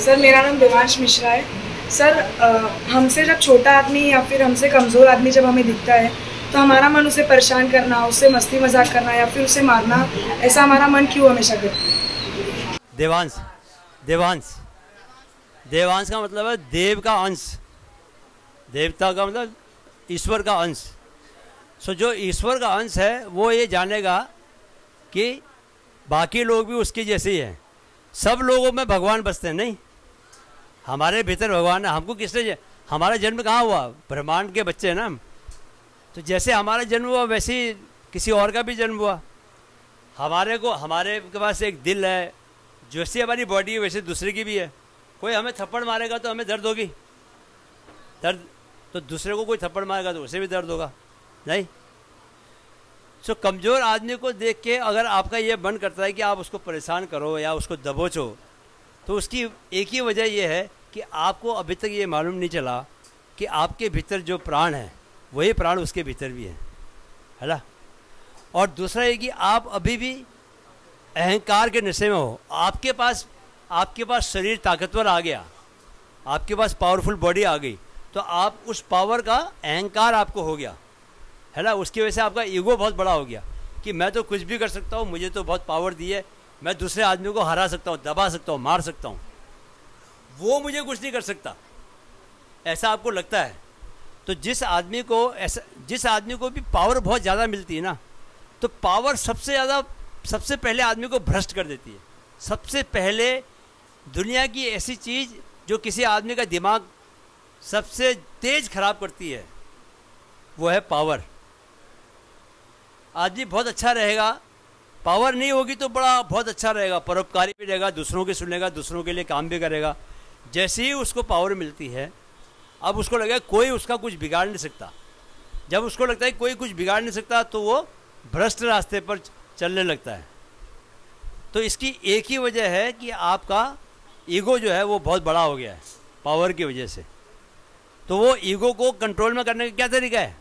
Sir मेरा नाम देवांश मिश्रा है। सर हमसे जब छोटा आदमी या फिर हमसे कमज़ोर आदमी जब हमें दिखता है तो हमारा मन उसे परेशान करना, उससे मस्ती मजाक करना या फिर उसे मारना, ऐसा हमारा मन क्यों हमेशा करता है? देवांश देवांश देवांश का मतलब है देव का अंश, देवता का मतलब ईश्वर का अंश। सो जो ईश्वर का अंश है वो ये जानेगा कि बाकी लोग भी उसके जैसे ही हैं। सब लोगों में भगवान बसते हैं, नहीं, हमारे भीतर भगवान है। हमको किसने, हमारा जन्म कहाँ हुआ? ब्रह्मांड के बच्चे हैं ना हम। तो जैसे हमारा जन्म हुआ वैसे ही किसी और का भी जन्म हुआ। हमारे के पास एक दिल है, जैसी हमारी बॉडी है वैसे दूसरे की भी है। कोई हमें थप्पड़ मारेगा तो हमें दर्द होगी, दर्द, तो दूसरे को कोई थप्पड़ मारेगा तो उसे भी दर्द होगा, नहीं। सो कमज़ोर आदमी को देख के अगर आपका ये मन करता है कि आप उसको परेशान करो या उसको दबोचो, तो उसकी एक ही वजह यह है कि आपको अभी तक ये मालूम नहीं चला कि आपके भीतर जो प्राण है वही प्राण उसके भीतर भी है ना। और दूसरा ये कि आप अभी भी अहंकार के नशे में हो। आपके पास शरीर ताकतवर आ गया, आपके पास पावरफुल बॉडी आ गई, तो आप उस पावर का अहंकार आपको हो गया है ना। उसकी वजह से आपका ईगो बहुत बड़ा हो गया कि मैं तो कुछ भी कर सकता हूँ, मुझे तो बहुत पावर दी है, मैं दूसरे आदमी को हरा सकता हूँ, दबा सकता हूँ, मार सकता हूँ, वो मुझे कुछ नहीं कर सकता, ऐसा आपको लगता है। तो जिस आदमी को भी पावर बहुत ज़्यादा मिलती है ना, तो पावर सबसे पहले आदमी को भ्रष्ट कर देती है। सबसे पहले दुनिया की ऐसी चीज़ जो किसी आदमी का दिमाग सबसे तेज खराब करती है वो है पावर। आदमी बहुत अच्छा रहेगा, पावर नहीं होगी तो बहुत अच्छा रहेगा, परोपकारी भी रहेगा, दूसरों की सुनेगा, दूसरों के लिए काम भी करेगा। जैसे ही उसको पावर मिलती है, अब उसको लगेगा कोई उसका कुछ बिगाड़ नहीं सकता। जब उसको लगता है कोई कुछ बिगाड़ नहीं सकता तो वो भ्रष्ट रास्ते पर चलने लगता है। तो इसकी एक ही वजह है कि आपका ईगो जो है वो बहुत बड़ा हो गया है पावर की वजह से। तो वो ईगो को कंट्रोल में करने का क्या तरीका है?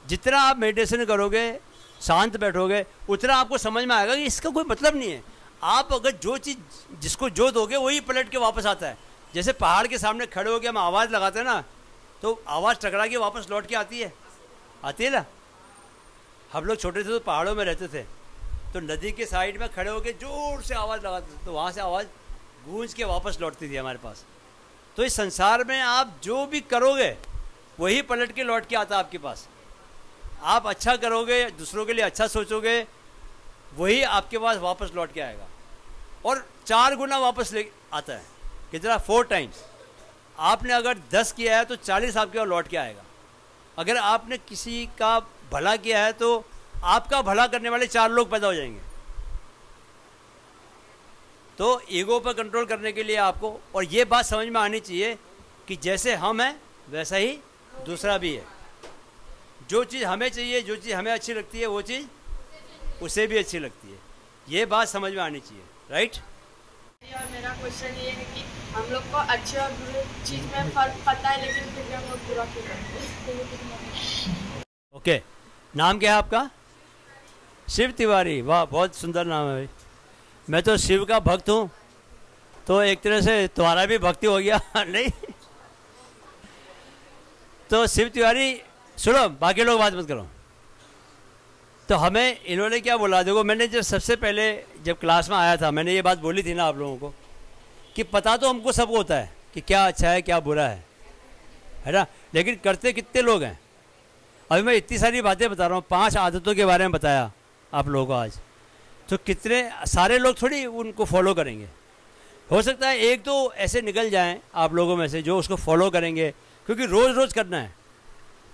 जितना आप मेडिटेशन करोगे, शांत बैठोगे, उतना आपको समझ में आएगा कि इसका कोई मतलब नहीं है। आप अगर जो चीज़ जिसको जो दोगे वही पलट के वापस आता है। जैसे पहाड़ के सामने खड़े होकर हम आवाज़ लगाते हैं ना, तो आवाज़ टकरा के वापस लौट के आती है ना। हम लोग छोटे थे तो पहाड़ों में रहते थे, तो नदी के साइड में खड़े होकर जोर से आवाज़ लगाते थे, तो वहाँ से आवाज़ गूंज के वापस लौटती थी हमारे पास। तो इस संसार में आप जो भी करोगे वही पलट के लौट के आता है आपके पास। आप अच्छा करोगे, दूसरों के लिए अच्छा सोचोगे, वही आपके पास वापस लौट के आएगा, और 4 गुना वापस ले आता है। कितना? 4 टाइम्स। आपने अगर 10 किया है तो 40 आपके पास लौट के आएगा। अगर आपने किसी का भला किया है तो आपका भला करने वाले 4 लोग पैदा हो जाएंगे। तो ईगो पर कंट्रोल करने के लिए आपको, और ये बात समझ में आनी चाहिए कि जैसे हम हैं वैसा ही दूसरा भी है। जो चीज़ हमें चाहिए, जो चीज़ हमें अच्छी लगती है, वो चीज़ उसे भी अच्छी लगती है। ये बात समझ में आनी चाहिए, राइट। और मेरा क्वेश्चन ये है कि हम लोग को अच्छे और बुरे चीज़ में फ़र्क पता है, लेकिन फिर भी हम लोग बुरा क्यों करते हैं? ओके, नाम क्या है आपका? शिव तिवारी। वाह, बहुत सुंदर नाम है भाई। मैं तो शिव का भक्त हूँ, तो एक तरह से तुम्हारा भी भक्ति हो गया नहीं? तो शिव तिवारी सुनो, बाकी लोग बात मत करो। तो हमें इन्होंने क्या बोला, देखो मैंने जब सबसे पहले जब क्लास में आया था मैंने ये बात बोली थी ना आप लोगों को कि पता तो हमको सबको होता है कि क्या अच्छा है क्या बुरा है ना, लेकिन करते कितने लोग हैं? अभी मैं इतनी सारी बातें बता रहा हूँ, 5 आदतों के बारे में बताया आप लोगों को आज, तो कितने सारे लोग थोड़ी उनको फॉलो करेंगे। हो सकता है एक दो ऐसे निकल जाएं आप लोगों में से जो उसको फॉलो करेंगे, क्योंकि रोज़ रोज़ करना है।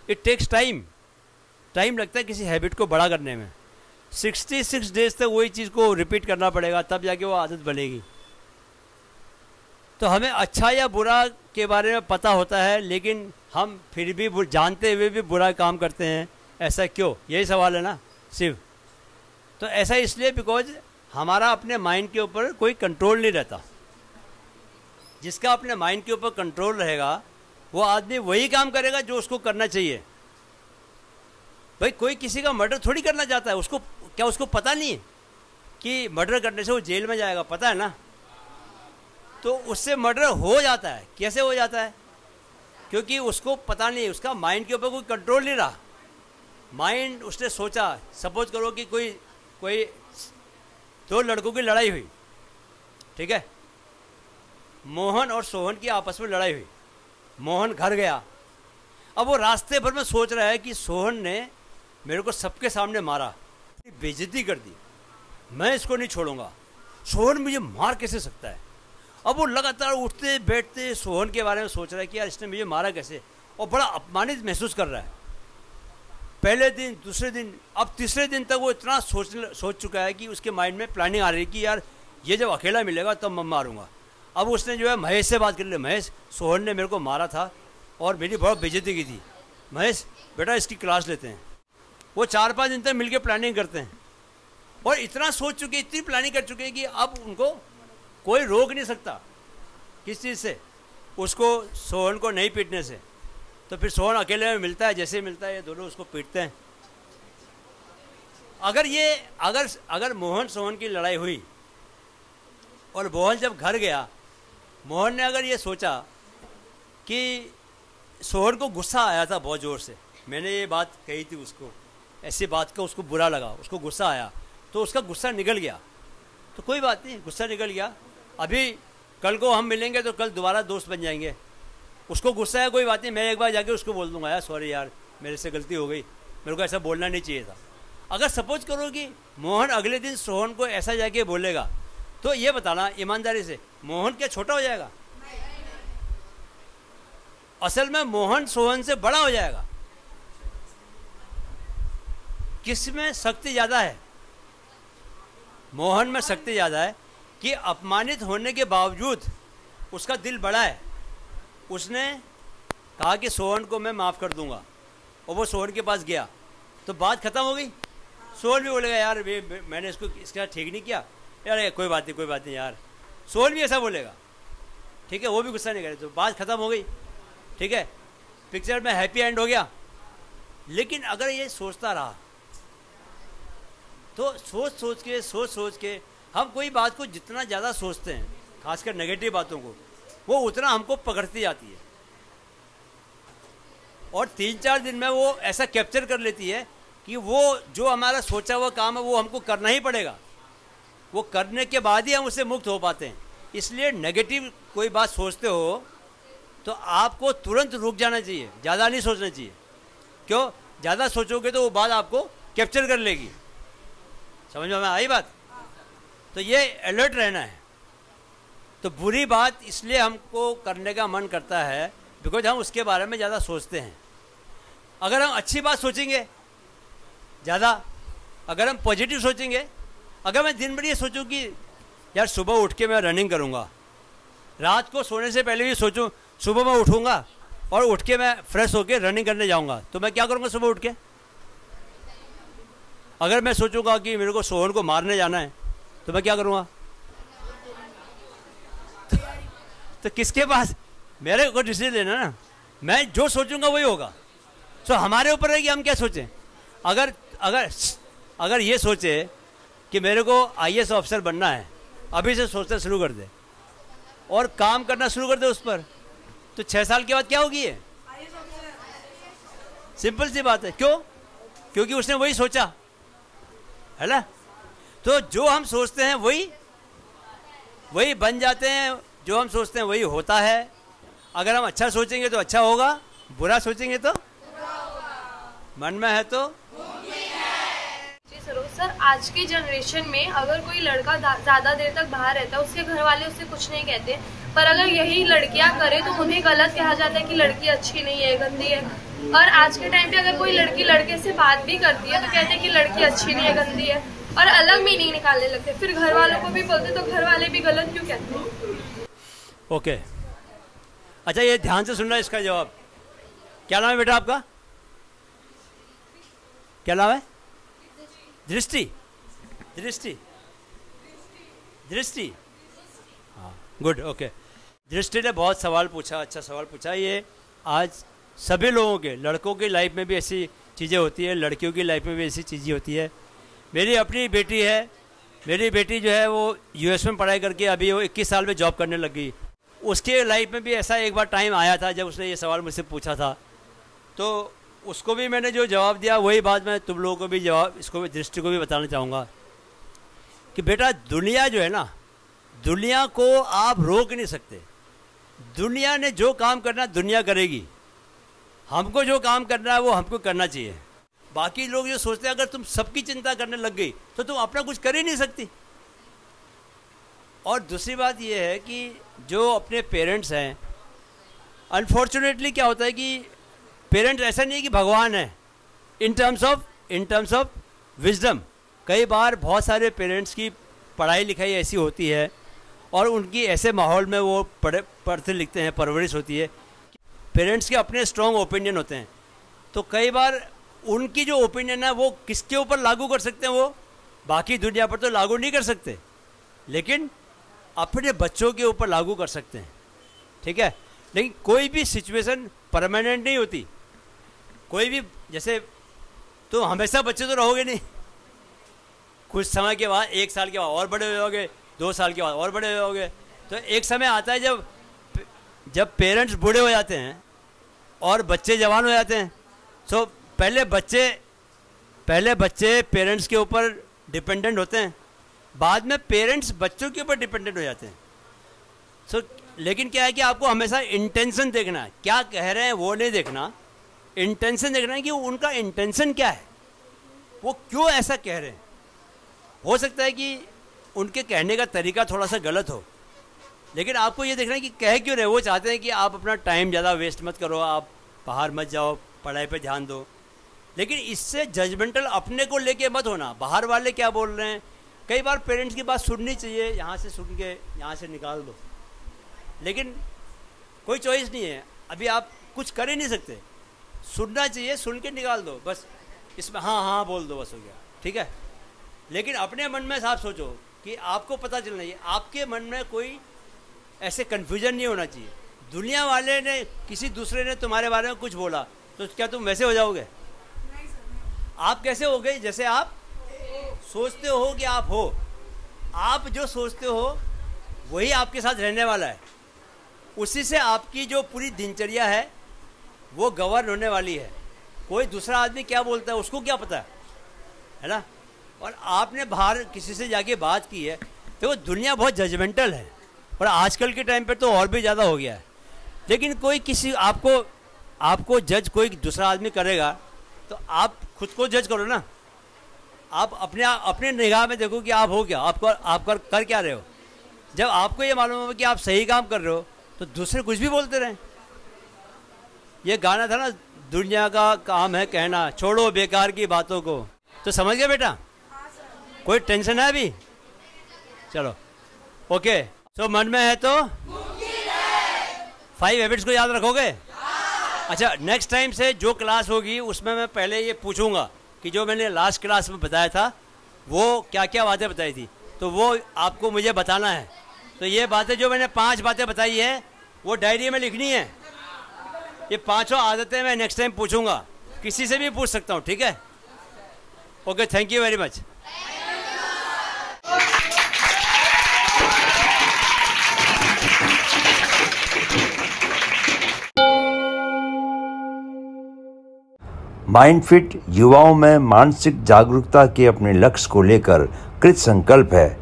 इट टेक्स टाइम लगता है किसी हैबिट को बड़ा करने में। 66 डेज तक वही चीज़ को रिपीट करना पड़ेगा, तब जाके वो आदत बनेगी। तो हमें अच्छा या बुरा के बारे में पता होता है, लेकिन हम फिर भी जानते हुए भी बुरा काम करते हैं। ऐसा क्यों? यही सवाल है ना शिव। तो ऐसा इसलिए बिकॉज हमारा अपने माइंड के ऊपर कोई कंट्रोल नहीं रहता। जिसका अपने माइंड के ऊपर कंट्रोल रहेगा वो आदमी वही काम करेगा जो उसको करना चाहिए। भाई कोई किसी का मर्डर थोड़ी करना चाहता है, उसको क्या उसको पता नहीं है कि मर्डर करने से वो जेल में जाएगा? पता है ना। तो उससे मर्डर हो जाता है। कैसे हो जाता है? क्योंकि उसको पता नहीं, उसका माइंड के ऊपर कोई कंट्रोल नहीं रहा। माइंड, उसने सोचा, सपोज करो कि कोई दो लड़कों की लड़ाई हुई, ठीक है, मोहन और सोहन की आपस में लड़ाई हुई। मोहन घर गया, अब वो रास्ते भर में सोच रहा है कि सोहन ने मेरे को सबके सामने मारा, बेइज्जती कर दी, मैं इसको नहीं छोड़ूंगा, सोहन मुझे मार कैसे सकता है। अब वो लगातार उठते बैठते सोहन के बारे में सोच रहा है कि यार इसने मुझे मारा कैसे, और बड़ा अपमानित महसूस कर रहा है। पहले दिन, दूसरे दिन, अब तीसरे दिन तक वो इतना सोच चुका है कि उसके माइंड में प्लानिंग आ रही है कि यार ये जब अकेला मिलेगा तब मैं मारूंगा। अब उसने जो है महेश से बात कर ली, महेश, सोहन ने मेरे को मारा था और मेरी बहुत बेइज्जती की थी, महेश बेटा इसकी क्लास लेते हैं। वो 4-5 दिन तक मिलकर प्लानिंग करते हैं और इतना सोच चुके, इतनी प्लानिंग कर चुके हैं कि अब उनको कोई रोक नहीं सकता किस चीज़ से, उसको सोहन को नहीं पीटने से। तो फिर सोहन अकेले में मिलता है, जैसे मिलता है ये दोनों उसको पीटते हैं। अगर मोहन सोहन की लड़ाई हुई और मोहन जब घर गया, मोहन ने अगर ये सोचा कि सोहन को गुस्सा आया था बहुत ज़ोर से, मैंने ये बात कही थी उसको, ऐसी बात का उसको बुरा लगा, उसको गुस्सा आया, तो उसका गुस्सा निकल गया, तो कोई बात नहीं, गुस्सा निकल गया। अभी कल को हम मिलेंगे तो कल दोबारा दोस्त बन जाएंगे। उसको गुस्सा है, कोई बात नहीं, मैं एक बार जाके उसको बोल दूंगा यार सॉरी यार मेरे से गलती हो गई, मेरे को ऐसा बोलना नहीं चाहिए था। अगर सपोज करो कि मोहन अगले दिन सोहन को ऐसा जाके बोलेगा, तो ये बताना ईमानदारी से, मोहन क्या छोटा हो जाएगा? असल में मोहन सोहन से बड़ा हो जाएगा। किस में शक्ति ज़्यादा है? मोहन में शक्ति ज़्यादा है कि अपमानित होने के बावजूद उसका दिल बड़ा है। उसने कहा कि सोहन को मैं माफ़ कर दूंगा, और वो सोहन के पास गया तो बात खत्म हो गई। सोहन भी बोलेगा यार मैंने इसको इसके साथ ठीक नहीं किया, यार कोई बात नहीं यार, सोहन भी ऐसा बोलेगा, ठीक है, वो भी गुस्सा नहीं करे, तो बात खत्म हो गई, ठीक है, पिक्चर में हैप्पी एंड हो गया। लेकिन अगर ये सोचता रहा तो सोच सोच के हम कोई बात को जितना ज़्यादा सोचते हैं, खासकर नेगेटिव बातों को, वो उतना हमको पकड़ती जाती है और 3-4 दिन में वो ऐसा कैप्चर कर लेती है कि वो जो हमारा सोचा हुआ काम है वो हमको करना ही पड़ेगा। वो करने के बाद ही हम उससे मुक्त हो पाते हैं। इसलिए नेगेटिव कोई बात सोचते हो तो आपको तुरंत रुक जाना चाहिए, ज़्यादा नहीं सोचना चाहिए। क्यों? ज़्यादा सोचोगे तो वो बात आपको कैप्चर कर लेगी। समझ में आई बात? तो ये अलर्ट रहना है। तो बुरी बात इसलिए हमको करने का मन करता है बिकॉज हम उसके बारे में ज़्यादा सोचते हैं। अगर हम अच्छी बात सोचेंगे ज़्यादा, अगर हम पॉजिटिव सोचेंगे, अगर मैं दिन भर ये सोचूं कि यार सुबह उठ के मैं रनिंग करूँगा, रात को सोने से पहले भी सोचूं सुबह मैं उठूँगा और उठ के मैं फ्रेश होके रनिंग करने जाऊँगा, तो मैं क्या करूँगा सुबह उठ के? अगर मैं सोचूंगा कि मेरे को सोहन को मारने जाना है तो मैं क्या करूँगा? तो किसके पास? मेरे को डिसीजन लेना ना, मैं जो सोचूंगा वही होगा। सो हमारे ऊपर है कि हम क्या सोचें। अगर ये सोचे कि मेरे को IAS ऑफिसर बनना है, अभी से सोचना शुरू कर दे और काम करना शुरू कर दे उस पर, तो 6 साल के बाद क्या होगी? ये सिंपल सी बात है। क्यों? क्योंकि उसने वही सोचा है ना। तो जो हम सोचते हैं वही बन जाते हैं, जो हम सोचते हैं वही होता है। अगर हम अच्छा सोचेंगे तो अच्छा होगा, बुरा सोचेंगे तो मन में है तो। जी सर, आज की जनरेशन में अगर कोई लड़का ज़्यादा देर तक बाहर रहता है, उसके घर वाले उससे कुछ नहीं कहते, पर अगर यही लड़कियां करें तो उन्हें गलत कहा जाता है कि लड़की अच्छी नहीं है, गंदी है। और आज के टाइम पे अगर कोई लड़की लड़के से बात भी करती है तो कहते हैं कि लड़की अच्छी नहीं है, गंदी है, और अलग मीनिंग निकालने लगते। फिर घर वालों को भी बोलते तो घर वाले भी गलत क्यों कहते हैं? ओके, अच्छा ये ध्यान से सुनना इसका जवाब। क्या नाम है बेटा आपका? क्या नाम है? दृष्टि। दृष्टि दृष्टि हाँ, गुड, ओके। दृष्टि ने बहुत सवाल पूछा, अच्छा सवाल पूछा। ये आज सभी लोगों के, लड़कों की लाइफ में भी ऐसी चीज़ें होती है, लड़कियों की लाइफ में भी ऐसी चीज़ें होती है। मेरी अपनी बेटी है, मेरी बेटी जो है वो यूएस में पढ़ाई करके अभी वो 21 साल में जॉब करने लग गई। उसके लाइफ में भी ऐसा एक बार टाइम आया था जब उसने ये सवाल मुझसे पूछा था, तो उसको भी मैंने जो जवाब दिया वही बात मैं तुम लोगों को भी जवाब, इसको भी दृष्टि को भी बताना चाहूँगा कि बेटा दुनिया जो है ना, दुनिया को आप रोक नहीं सकते। दुनिया ने जो काम करना दुनिया करेगी, हमको जो काम करना है वो हमको करना चाहिए। बाकी लोग जो सोचते हैं अगर तुम सबकी चिंता करने लग गई तो तुम अपना कुछ कर ही नहीं सकती। और दूसरी बात ये है कि जो अपने पेरेंट्स हैं, अनफॉर्चुनेटली क्या होता है कि पेरेंट्स ऐसा नहीं है कि भगवान है इन टर्म्स ऑफ विजडम। कई बार बहुत सारे पेरेंट्स की पढ़ाई लिखाई ऐसी होती है और उनकी ऐसे माहौल में वो पढ़ते लिखते हैं, परवरिश होती है, पेरेंट्स के अपने स्ट्रॉन्ग ओपिनियन होते हैं। तो कई बार उनकी जो ओपिनियन है वो किसके ऊपर लागू कर सकते हैं, वो बाकी दुनिया पर तो लागू नहीं कर सकते, लेकिन अपने बच्चों के ऊपर लागू कर सकते हैं, ठीक है। लेकिन कोई भी सिचुएशन परमानेंट नहीं होती। कोई भी, जैसे तो हमेशा बच्चे तो रहोगे नहीं, कुछ समय के बाद 1 साल के बाद और बड़े होगे, 2 साल के बाद और बड़े होगे। तो एक समय आता है जब पेरेंट्स बूढ़े हो जाते हैं और बच्चे जवान हो जाते हैं। सो पहले बच्चे पेरेंट्स के ऊपर डिपेंडेंट होते हैं, बाद में पेरेंट्स बच्चों के ऊपर डिपेंडेंट हो जाते हैं। सो लेकिन क्या है कि आपको हमेशा इंटेंशन देखना है, क्या कह रहे हैं वो नहीं देखना, इंटेंशन देखना है कि उनका इंटेंशन क्या है, वो क्यों ऐसा कह रहे हैं। हो सकता है कि उनके कहने का तरीका थोड़ा सा गलत हो, लेकिन आपको ये देखना है कि कह क्यों रहे। वो चाहते हैं कि आप अपना टाइम ज़्यादा वेस्ट मत करो, आप बाहर मत जाओ, पढ़ाई पे ध्यान दो। लेकिन इससे जजमेंटल अपने को लेके मत होना, बाहर वाले क्या बोल रहे हैं। कई बार पेरेंट्स की बात सुननी चाहिए, यहाँ से सुन के यहाँ से निकाल दो, लेकिन कोई चॉइस नहीं है, अभी आप कुछ कर ही नहीं सकते। सुनना चाहिए, सुन के निकाल दो, बस इसमें हाँ हाँ बोल दो, बस हो गया, ठीक है। लेकिन अपने मन में साफ सोचो कि आपको पता चलना चाहिए, आपके मन में कोई ऐसे कन्फ्यूजन नहीं होना चाहिए। दुनिया वाले ने, किसी दूसरे ने तुम्हारे बारे में कुछ बोला तो क्या तुम वैसे हो जाओगे? आप कैसे हो गए? जैसे आप सोचते हो कि आप हो। आप जो सोचते हो वही आपके साथ रहने वाला है, उसी से आपकी जो पूरी दिनचर्या है वो गवर्न होने वाली है। कोई दूसरा आदमी क्या बोलता है उसको क्या पता है ना। और आपने बाहर किसी से जाके बात की है तो वो दुनिया बहुत जजमेंटल है, और आजकल के टाइम पे तो और भी ज़्यादा हो गया है। लेकिन कोई किसी आपको जज कोई दूसरा आदमी करेगा तो आप खुद को जज करो ना। आप अपने निगाह में देखो कि आप हो क्या, आप कर क्या रहे हो। जब आपको ये मालूम हो कि आप सही काम कर रहे हो तो दूसरे कुछ भी बोलते रहें। ये गाना था ना, दुनिया का काम है कहना, छोड़ो बेकार की बातों को। तो समझ गए बेटा? कोई टेंशन है अभी? चलो ओके। तो मन में है तो 5 हैबिट्स को याद रखोगे? अच्छा, नेक्स्ट टाइम से जो क्लास होगी उसमें मैं पहले ये पूछूंगा कि जो मैंने लास्ट क्लास में बताया था वो क्या क्या बातें बताई थी, तो वो आपको मुझे बताना है। तो ये बातें जो मैंने 5 बातें बताई है वो डायरी में लिखनी है। ये 5 आदतें मैं नेक्स्ट टाइम पूछूंगा, किसी से भी पूछ सकता हूँ, ठीक है। Okay, thank you very much. MindFit युवाओं में मानसिक जागरूकता के अपने लक्ष्य को लेकर कृत संकल्प है।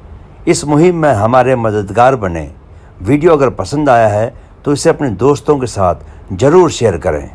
इस मुहिम में हमारे मददगार बने। वीडियो अगर पसंद आया है तो इसे अपने दोस्तों के साथ जरूर शेयर करें।